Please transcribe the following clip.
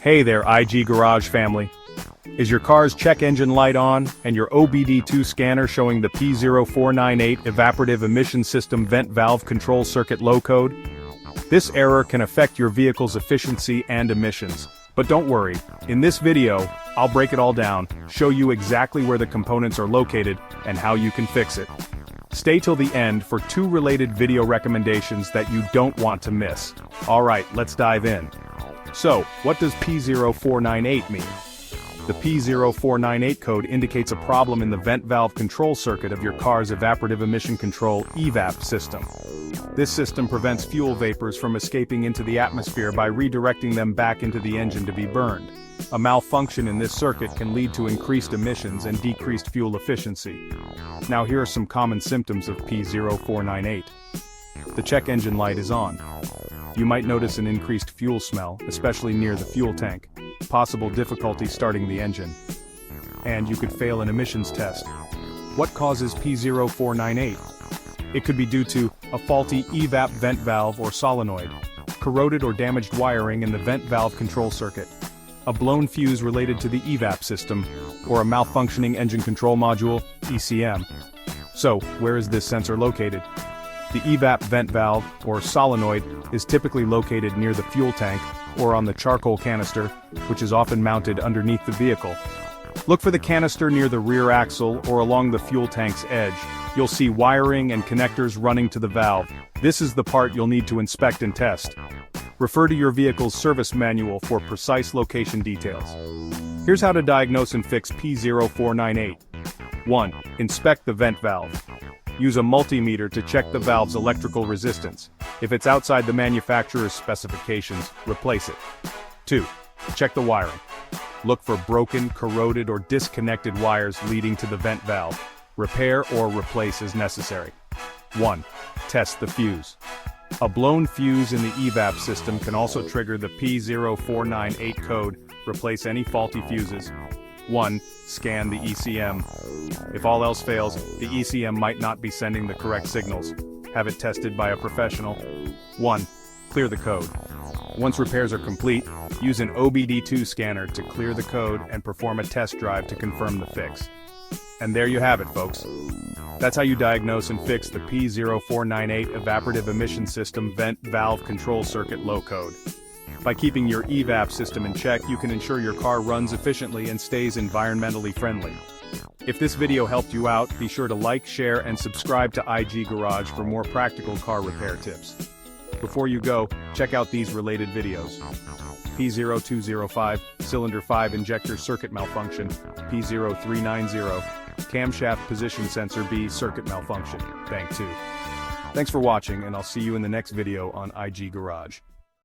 Hey there, IG Garage family. Is your car's check engine light on, and your OBD-II scanner showing the P0498 evaporative emission system vent valve control circuit low code? This error can affect your vehicle's efficiency and emissions. But don't worry, in this video, I'll break it all down, show you exactly where the components are located, and how you can fix it. Stay till the end for 2 related video recommendations that you don't want to miss. Alright, let's dive in. So, what does P0498 mean? The P0498 code indicates a problem in the vent valve control circuit of your car's evaporative emission control EVAP system. This system prevents fuel vapors from escaping into the atmosphere by redirecting them back into the engine to be burned. A malfunction in this circuit can lead to increased emissions and decreased fuel efficiency. Now here are some common symptoms of P0498. The check engine light is on. You might notice an increased fuel smell, especially near the fuel tank, possible difficulty starting the engine, and you could fail an emissions test. What causes P0498? It could be due to a faulty EVAP vent valve or solenoid, corroded or damaged wiring in the vent valve control circuit, a blown fuse related to the EVAP system, or a malfunctioning engine control module, ECM. So, where is this sensor located? The EVAP vent valve, or solenoid, is typically located near the fuel tank, or on the charcoal canister, which is often mounted underneath the vehicle. Look for the canister near the rear axle or along the fuel tank's edge. You'll see wiring and connectors running to the valve. This is the part you'll need to inspect and test. Refer to your vehicle's service manual for precise location details. Here's how to diagnose and fix P0498. 1. Inspect the vent valve. Use a multimeter to check the valve's electrical resistance. If it's outside the manufacturer's specifications, replace it. 2. Check the wiring. Look for broken, corroded, or disconnected wires leading to the vent valve. Repair or replace as necessary. 1. Test the fuse. A blown fuse in the EVAP system can also trigger the P0498 code. Replace any faulty fuses. 1. Scan the ECM. If all else fails, the ECM might not be sending the correct signals. Have it tested by a professional. 1. Clear the code. Once repairs are complete, use an OBD-II scanner to clear the code and perform a test drive to confirm the fix. And there you have it, folks. That's how you diagnose and fix the P0498 evaporative emission system vent valve control circuit low code. By keeping your EVAP system in check, you can ensure your car runs efficiently and stays environmentally friendly. If this video helped you out, be sure to like, share, and subscribe to IG Garage for more practical car repair tips. Before you go, check out these related videos. P0205, Cylinder 5 Injector Circuit Malfunction. P0390, Camshaft Position Sensor B Circuit Malfunction. Bank 2. Thanks for watching, and I'll see you in the next video on IG Garage.